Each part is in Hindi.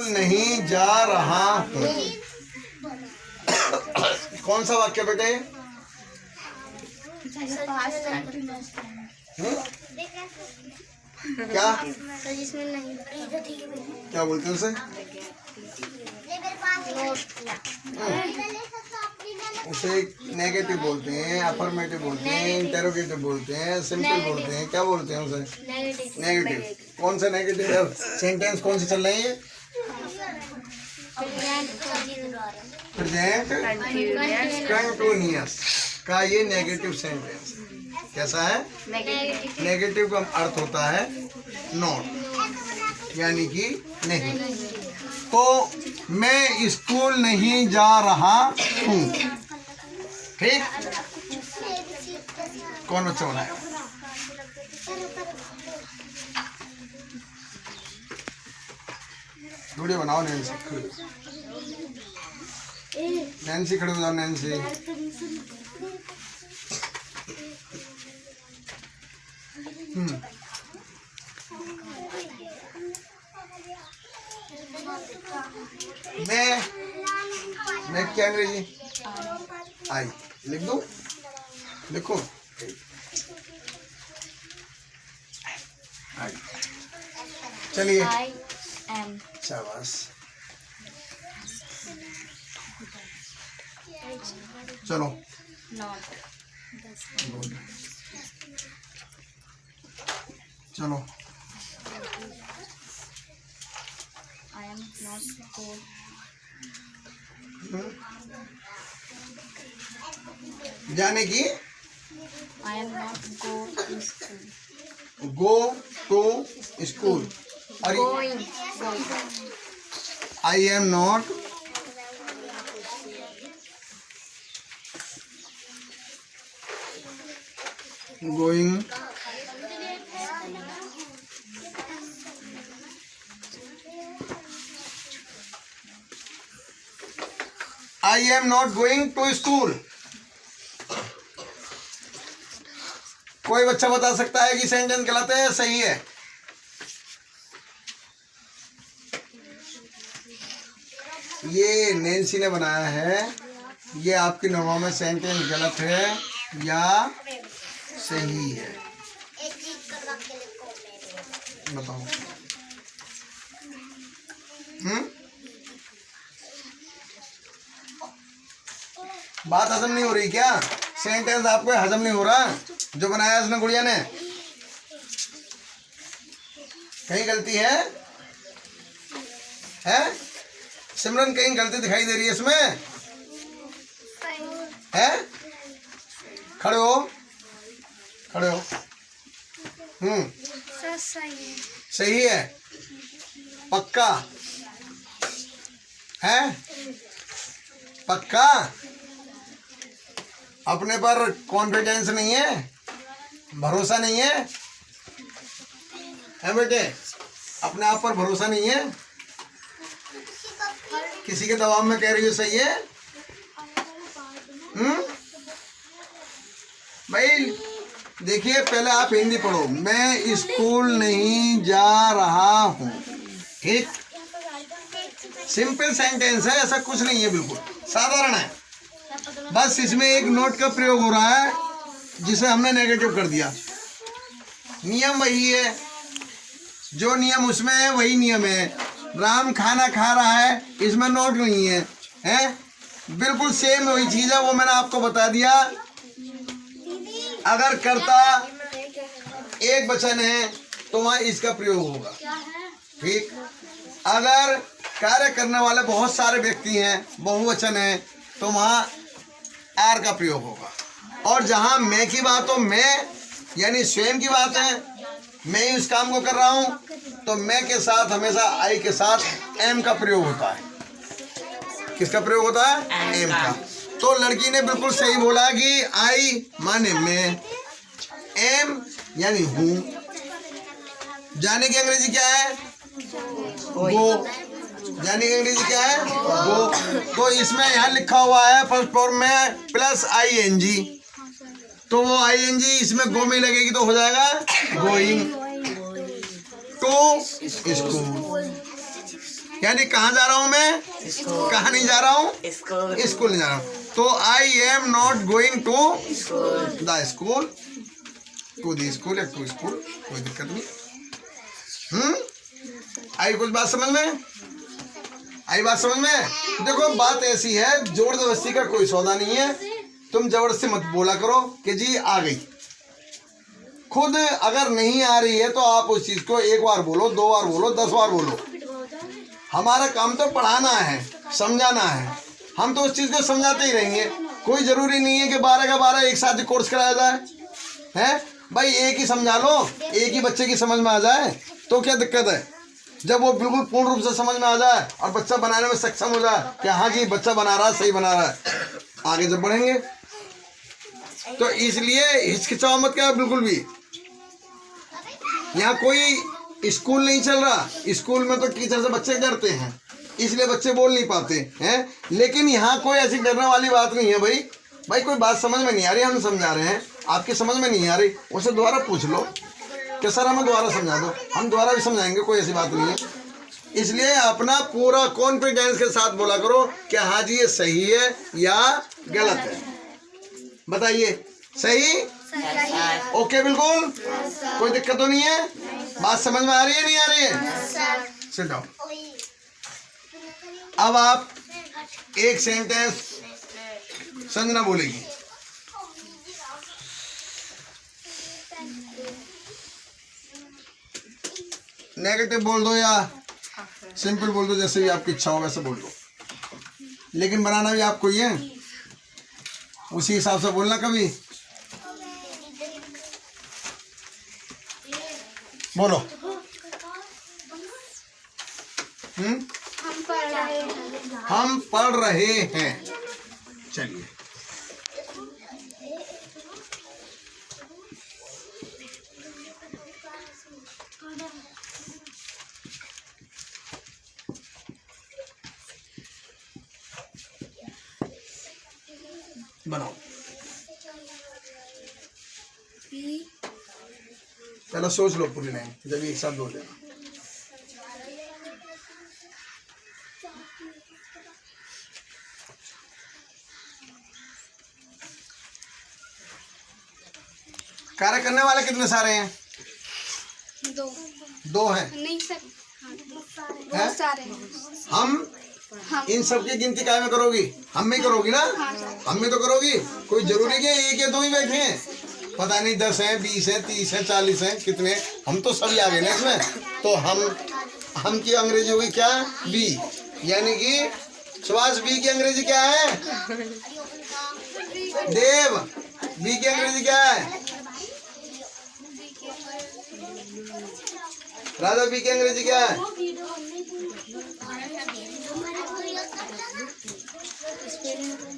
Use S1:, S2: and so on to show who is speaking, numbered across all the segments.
S1: नहीं जा रहा हूँ। कौन सा वाक्य बेटे? क्या क्या बोलते हैं उसे? उसे नेगेटिव बोलते हैं, अफर्मेटिव बोलते हैं, इंटरोगेटिव बोलते हैं, सिंपल बोलते हैं। क्या बोलते हैं उसे? नेगेटिव। कौन सा नेगेटिव है? सेंटेंस कौन से चल रहे हैं? प्रेजेंट कंटिन्यूअस का ये नेगेटिव सेंटेंस कैसा है? नेगेटिव का अर्थ होता है नॉट, यानी कि नहीं। तो मैं स्कूल नहीं जा रहा हूँ। ठीक, कौन बच्चा बनाएगा? वीडियो बनाओ। नैन्सी नैन्सी खड़े हो जाओ। नैन्सी मैं क्या अंग्रेजी? आई लिख दो। लिखो। चलिए शाबाश। चलो चलो जाने की go to school. I am not going I am not going to school। कोई बच्चा बता सकता है कि सेंटेंस गलत है या सही है? ये नैन्सी ने बनाया है। ये आपकी नोटों में सेंटेंस गलत है या सही है? बताओ। बात हजम नहीं हो रही क्या? सेंटेंस आपको हजम नहीं हो रहा जो बनाया उसने, गुड़िया ने? कहीं गलती है? सिमरन कहीं गलती दिखाई दे रही है इसमें? है? खड़े हो, खड़े हो। सही है? पक्का है? पक्का? अपने पर कॉन्फिडेंस नहीं है? भरोसा नहीं है? है बेटे? अपने आप पर भरोसा नहीं है? किसी के दबाव में कह रही हो सही है? भाई देखिए, पहले आप हिंदी पढ़ो। मैं स्कूल नहीं जा रहा हूँ। ठीक, सिंपल सेंटेंस है, ऐसा कुछ नहीं है, बिल्कुल साधारण है। बस इसमें एक नोट का प्रयोग हो रहा है जिसे हमने नेगेटिव कर दिया। नियम वही है, जो नियम उसमें है वही नियम है। राम खाना खा रहा है, इसमें नोट नहीं है, हैं? बिल्कुल सेम वही चीज है, वो मैंने आपको बता दिया। अगर कर्ता एक वचन है तो वहाँ इसका प्रयोग होगा। ठीक, अगर कार्य करने वाले बहुत सारे व्यक्ति हैं, बहुवचन है, तो वहाँ आर का प्रयोग होगा। और जहाँ मैं की बात हो, मैं यानी स्वयं की बात है, मैं ही उस काम को कर रहा हूँ, तो मैं के साथ हमेशा आई के साथ एम का प्रयोग होता है। किसका प्रयोग होता है? एम का। तो लड़की ने बिल्कुल सही बोला कि आई माने मैं, एम यानी हूँ। जाने की अंग्रेजी क्या है? गो। जाने की अंग्रेजी क्या है? गो। तो इसमें यहाँ लिखा हुआ है फर्स्ट फॉर्म में प्लस ING, तो वो ING इसमें गो में लगेगी तो हो जाएगा गोइंग टू स्कूल। यानी कहाँ जा रहा हूँ मैं? कहाँ नहीं जा रहा हूँ? स्कूल नहीं जा रहा हूँ। तो I am not going to the school, to the school या टू स्कूल, कोई दिक्कत नहीं। आई कुछ बात समझ में? आई बात समझ में? देखो बात ऐसी है, जोर जबरदस्ती का कोई सौदा नहीं है। तुम जबरदस्ती मत बोला करो कि जी आ गई। खुद अगर नहीं आ रही है तो आप उस चीज को एक बार बोलो, 2 बार बोलो, 10 बार बोलो। हमारा काम तो पढ़ाना है, समझाना है। हम तो उस चीज को समझाते ही रहेंगे। कोई जरूरी नहीं है कि 12 का 12 एक साथ कोर्स कराया जाए, है भाई। एक ही समझा लो, एक ही बच्चे की समझ में आ जाए तो क्या दिक्कत है। जब वो बिल्कुल पूर्ण रूप से समझ में आ जाए और बच्चा बनाने में सक्षम हो जाए कि हाँ जी बच्चा बना रहा है, सही बना रहा है, आगे जब बढ़ेंगे। तो इसलिए हिचकिचाओ मत क्या बिल्कुल भी। यहाँ कोई स्कूल नहीं चल रहा। स्कूल में तो टीचर से बच्चे डरते हैं, इसलिए बच्चे बोल नहीं पाते हैं। लेकिन यहाँ कोई ऐसी डरने वाली बात नहीं है भाई। भाई कोई बात समझ में नहीं आ रही, हम समझा रहे हैं, आपकी समझ में नहीं आ रही, उसे दोबारा पूछ लो कि सर हमें दोबारा समझा दो, हम दोबारा भी समझाएंगे, कोई ऐसी बात नहीं है। इसलिए अपना पूरा कॉन्फिडेंस के साथ बोला करो कि हाँ जी ये सही है या गलत है। बताइए सही? ओके बिल्कुल, कोई दिक्कत तो नहीं है? बात समझ में आ रही है नहीं आ रही है? Sit down. अब आप एक सेंटेंस संजना बोलेगी। नेगेटिव बोल दो या सिंपल बोल दो, जैसे भी आपकी इच्छा हो वैसे बोल दो, लेकिन बनाना भी आपको ही है, उसी हिसाब से बोलना। कभी बोलो। हम पढ़ रहे हैं। चलिए बनाओ। पहले सोच लो पूरी लाइन, जब एक साथ बोल देना। कार्य करने वाले कितने सारे हैं? 2 हैं।
S2: नहीं सर,
S1: बहुत
S2: सारे।
S1: हम इन सब की गिनती काय में करोगी? हम में करोगी ना? हम में तो करोगी। कोई जरूरी है 1 या 2 ही बैठे हैं? पता नहीं 10 हैं, 20 हैं, 30 हैं, 40 हैं, कितने। हम तो सभी आ गए ना इसमें। तो हम की अंग्रेजी होगी क्या? बी, यानी कि सुभाष बी की अंग्रेजी क्या है? देव बी की अंग्रेजी क्या है? राधा बी की अंग्रेजी क्या है?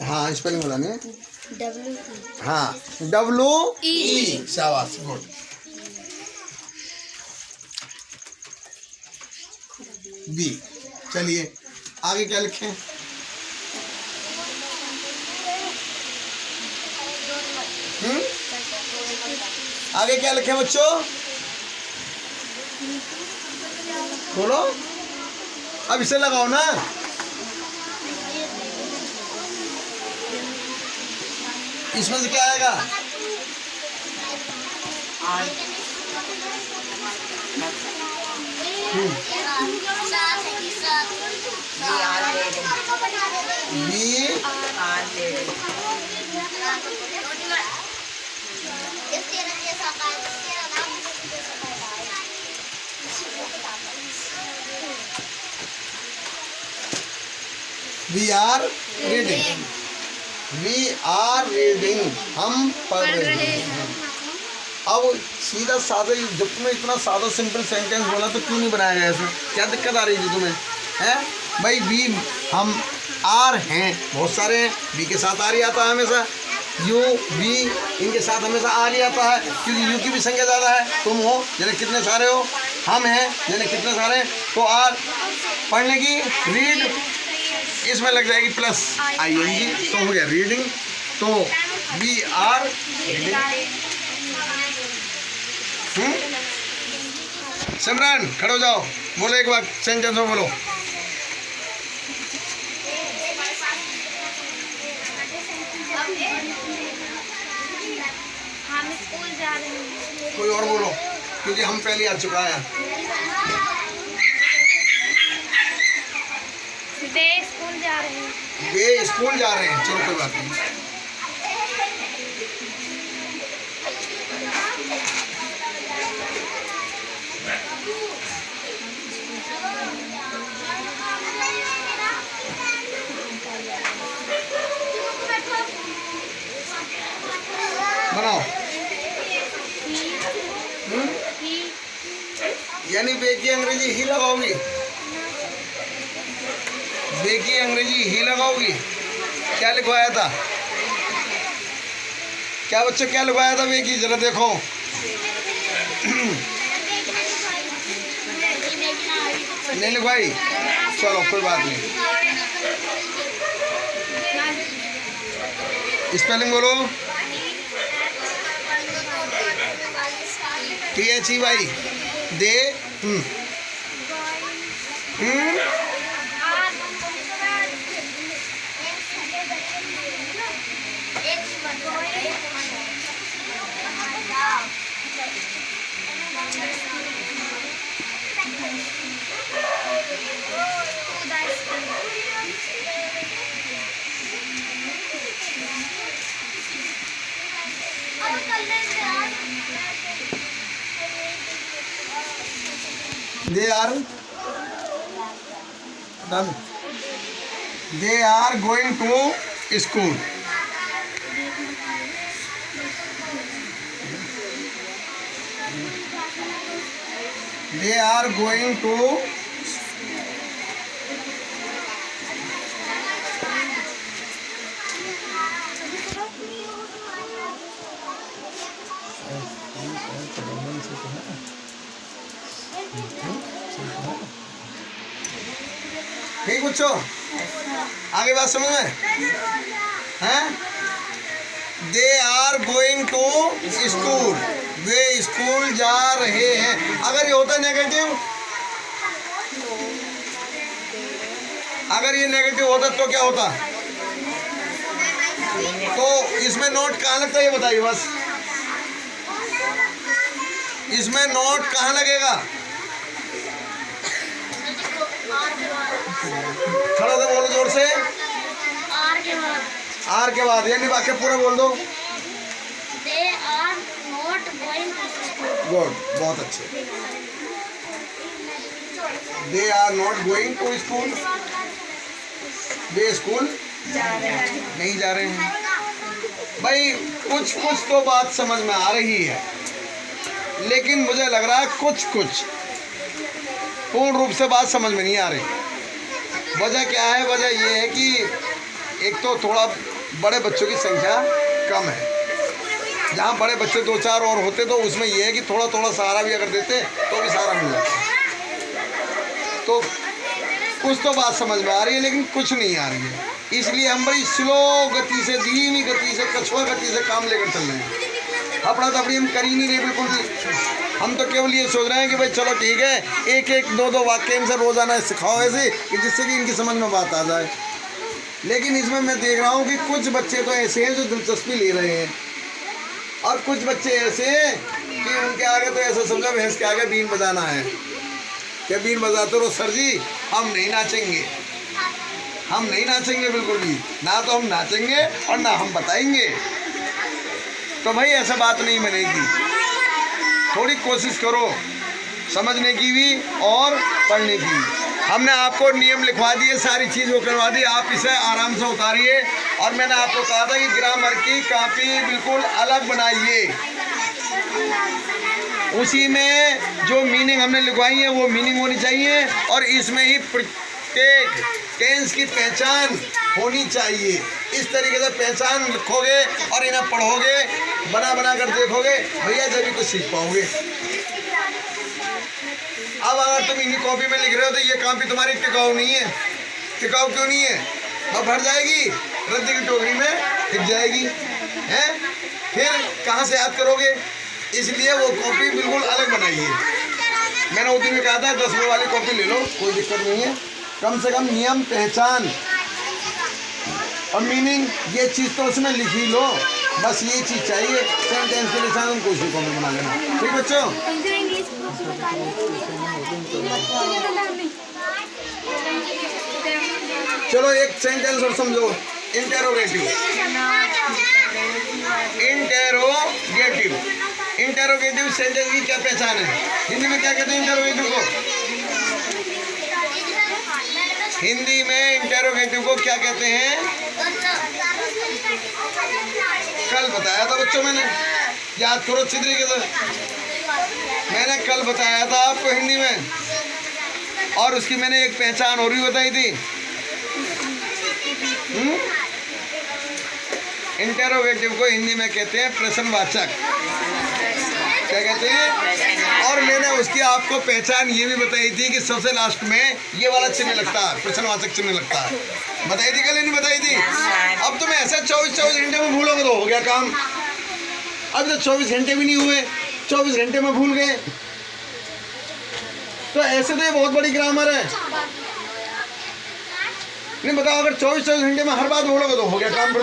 S1: हाँ स्पेलिंग बतानी है। हाँ WE। शाबाश, गुड। बी। चलिए आगे क्या लिखें? आगे क्या लिखें बच्चों? बोलो, अब इसे लगाओ ना। इसमें से क्या आएगा? We are reading. We are reading, हम पढ़ रहे हैं। अब सीधा साधा, जब तुम्हें इतना सादा सिंपल सेंटेंस बोला तो क्यों नहीं बनाया गया ऐसे? क्या दिक्कत आ रही थी तुम्हें? हैं भाई, वी हम आर हैं, बहुत सारे हैं, बी के साथ आर ही आता है हमेशा। यू वी इनके साथ हमेशा आर ही आता है, क्योंकि यू की भी संख्या ज़्यादा है। तुम हो यानी कितने सारे हो, हम हैं यानी कितने सारे, तो आर पढ़ने की रीड इसमें लग जाएगी प्लस ING, तो हो गया रीडिंग। तो वी आर रीडिंग। सिमरन खड़े हो जाओ, बोलो एक बार सेंटेंस में बोलो। कोई और बोलो, क्योंकि हम पहले आ चुका है।
S2: वे स्कूल जा रहे हैं।
S1: वे स्कूल जा रहे हैं, चलो कोई बात नहीं। बनाओ। यानी वे की अंग्रेजी ही लगाओगी, वे की अंग्रेजी ही लगाओगी। क्या लिखवाया था, क्या बच्चों क्या लिखवाया था वे की, जरा देखो। नहीं लिखवाई, चलो कोई बात नहीं। स्पेलिंग बोलो। THEY they. They are going to school. They are going to ठीक बच्चों, आगे बात समझ में हैं? They are going to school, वे स्कूल जा रहे हैं। अगर ये होता नेगेटिव, अगर ये नेगेटिव होता तो क्या होता? तो इसमें नोट कहाँ लगता है ये बताइए बस, इसमें नोट कहाँ लगेगा? थोड़ा सा बोलो जोर से।
S2: आर के बाद।
S1: आर के बाद, यानी वाक्य पूरा बोल दो।
S2: They are not going to school.
S1: Good, बहुत अच्छे। They are not going to school, वे स्कूल नहीं जा रहे हैं। भाई कुछ कुछ तो बात समझ में आ रही है, लेकिन मुझे लग रहा है कुछ कुछ पूर्ण रूप से बात समझ में नहीं आ रही। वजह क्या है? वजह ये है कि एक तो थोड़ा बड़े बच्चों की संख्या कम है। जहाँ बड़े बच्चे 2-4 और होते तो उसमें ये है कि थोड़ा थोड़ा सहारा भी अगर देते तो भी सहारा मिल जाता। तो कुछ तो बात समझ में आ रही है, लेकिन कुछ नहीं आ रही है। इसलिए हम बड़ी स्लो गति से, धीमी गति से, कछुआ गति से काम लेकर चल रहे हैं। अपना तफड़ी हम कर ही नहीं रहे बिल्कुल भी। हम तो केवल ये सोच रहे हैं कि भाई चलो ठीक है, एक एक दो दो वाक्य इनसे रोजाना सिखाओ ऐसे कि जिससे कि इनकी समझ में बात आ जाए। लेकिन इसमें मैं देख रहा हूँ कि कुछ बच्चे तो ऐसे हैं जो दिलचस्पी ले रहे हैं, और कुछ बच्चे ऐसे हैं कि उनके आगे तो ऐसा समझो भैंस के आगे बीन बजाना है। क्या बीन बजाते रहो सर जी, हम नहीं नाचेंगे, हम नहीं नाचेंगे बिल्कुल भी, ना तो हम नाचेंगे और ना हम बताएंगे। तो भाई ऐसा बात नहीं बनेगी। थोड़ी कोशिश करो समझने की भी और पढ़ने की। हमने आपको नियम लिखवा दिए, सारी चीज़ वो करवा दी, आप इसे आराम से उतारिए। और मैंने आपको कहा था कि ग्रामर की कॉपी बिल्कुल अलग बनाइए, उसी में जो मीनिंग हमने लिखवाई है वो मीनिंग होनी चाहिए, और इसमें ही प्रत्येक टेंस की पहचान होनी चाहिए। इस तरीके से पहचान लिखोगे और इन्हें पढ़ोगे, बना बना कर देखोगे, भैया जब भी कुछ सीख पाओगे। अब अगर तुम इन्हीं कॉपी में लिख रहे हो तो ये कॉपी तुम्हारी टिकाऊ नहीं है। टिकाऊ क्यों नहीं है? अब भर जाएगी, रद्दी की टोकरी में टिक जाएगी, हैं? फिर कहाँ से याद करोगे? इसलिए वो कॉपी बिल्कुल अलग बनाइए। मैंने उस दिन में कहा था 10वें वाली कॉपी ले लो, कोई दिक्कत नहीं है। कम से कम नियम, पहचान और मीनिंग, ये चीज़ तो उसमें लिख ही लो। बस ये चीज चाहिए सेंटेंस के लिए, चाहे हम कोई सी कॉमेंट बना लेना। ठीक बच्चों, चलो एक सेंटेंस और समझो। इंटेरोगेटिव, इंटेरोगेटिव, इंटेरोगेटिव सेंटेंस की क्या पहचान है? हिंदी में क्या कहते हैं इंटेरोगेटिव को? हिंदी में इंटेरोगेटिव को क्या कहते हैं? कल बताया था बच्चों, मैंने याद करो अच्छी तरीके से। मैंने कल बताया था आपको हिंदी में, और उसकी मैंने एक पहचान और भी बताई थी। इंटेरोगेटिव को हिंदी में कहते हैं प्रश्नवाचक। क्या कहते हैं? और मैंने उसकी आपको पहचान ये भी बताई थी कि सबसे लास्ट में ये वाला चिन्ह लगता है, प्रश्नवाचक चिन्ह लगता है। बताई थी कल, नहीं बताई थी? अब तुम ऐसे 24 घंटे में भूलोगे तो हो गया काम। अब तो 24 घंटे भी नहीं हुए, 24 घंटे में भूल गए, तो ऐसे तो ये बहुत बड़ी ग्रामर है। नहीं बताओ, अगर 24 घंटे में हर बात बोलोगे तो हो गया काम। फिर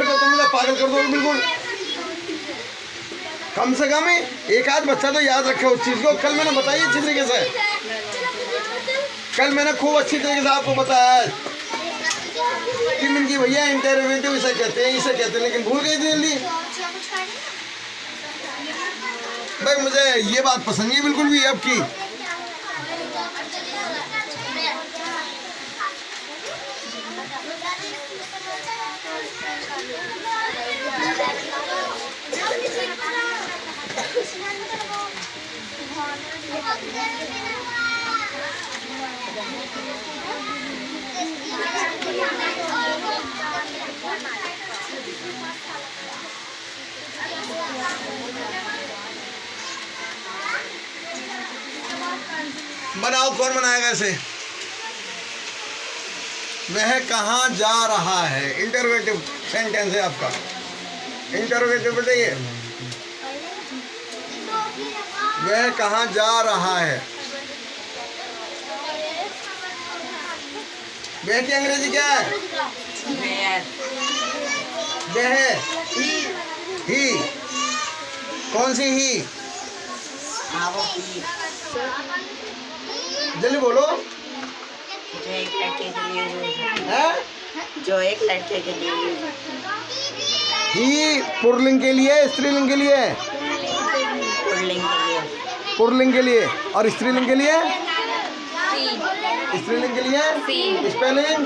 S1: तो तुम मुझे पागल कर दोगे बिल्कुल। कम से कम एक आध बच्चा तो याद रखे उस चीज को। कल मैंने बताई अच्छी तरीके से, कल मैंने खूब अच्छी तरीके से आपको बताया कि इनकी भैया इंटेरोगेटिव इसे कहते हैं, इसे कहते हैं, लेकिन भूल गई थी जल्दी। भाई मुझे ये बात पसंद नहीं बिल्कुल भी आपकी। बनाओ, कौन बनाएगा इसे? वह कहाँ जा रहा है, इंटरोगेटिव सेंटेंस है आपका। इंटरोगेटिव बताइए, वह कहाँ जा रहा है। वह की अंग्रेजी क्या है? वह, ही, कौन सी ही? जल्दी बोलो।
S3: जो एक लड़के के लिए
S1: है?
S3: जो एक लड़के के लिए
S1: ही पुल्लिंग के लिए, स्त्रीलिंग के लिए?
S3: पुल्लिंग के लिए
S1: पुल्लिंग के लिए। और स्त्रीलिंग के लिए?
S2: सी,
S1: स्त्रीलिंग के लिए
S2: सी।
S1: Spelling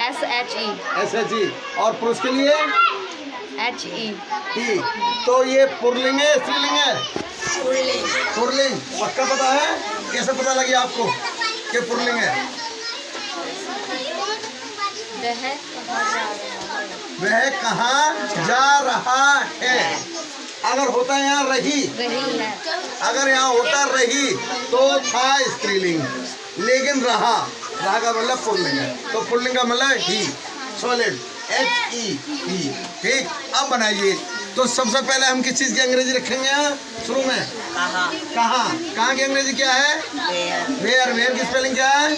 S2: SHE,
S1: SHE। और पुरुष के लिए
S2: HE।
S1: ही। तो ये पुल्लिंग है स्त्रीलिंग है? पुल्लिंग। पक्का पता है? कैसे पता लगी आपको कि पुल्लिंग है? वह कहाँ जा रहा है। अगर होता यहाँ रही
S2: है।
S1: अगर यहाँ होता रही तो था स्त्रीलिंग, लेकिन रहा का मतलब पुल्लिंग है, तो पुल्लिंग का मतलब ही, सॉलिड, HE, ही। ठीक, अब बनाइए। तो सबसे पहले हम किस चीज़ की अंग्रेजी रखेंगे यहाँ शुरू में? कहाँ की अंग्रेजी क्या है? वेयर। वेयर की स्पेलिंग क्या है?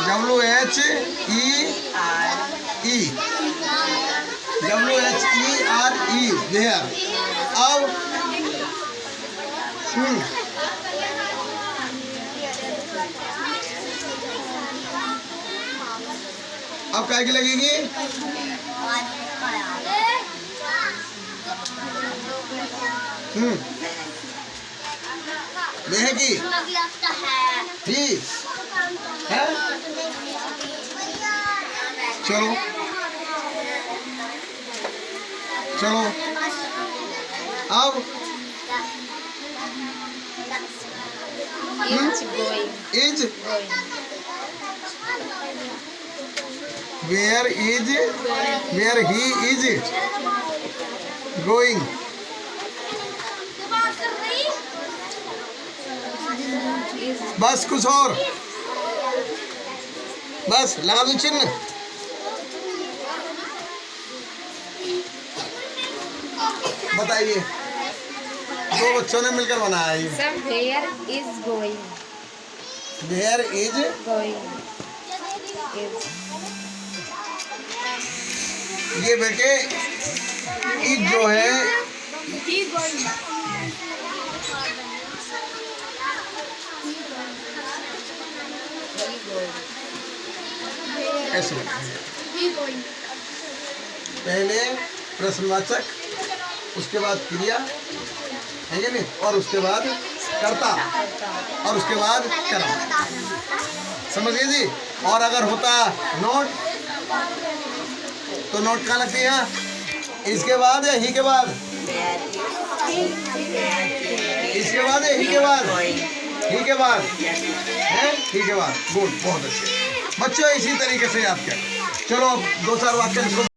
S1: WHERE, where. अब क्या की लगेगी? वह की ही है। चलो चलो, अब is, where he is going. बस कुछ और, बस लगा दूं चिन्ह। बताइए, दो बच्चों ने मिलकर बनाया ये।
S2: Sir, where is going?
S1: Where is
S2: Going. Is.
S1: ये बेटे इज जो है ऐसे पहले प्रश्नवाचक, उसके बाद क्रिया है कि नहीं, और उसके बाद कर्ता, और उसके बाद कर्म। समझ गए जी। और अगर होता नोट तो नोट कहाँ लगती है? इसके बाद या ही के बाद? इसके बाद या ही के बाद? ही के बाद है, ही के बाद। गुड, बहुत अच्छे बच्चों, इसी तरीके से याद करें। चलो अब 2-4 वाक्य इसको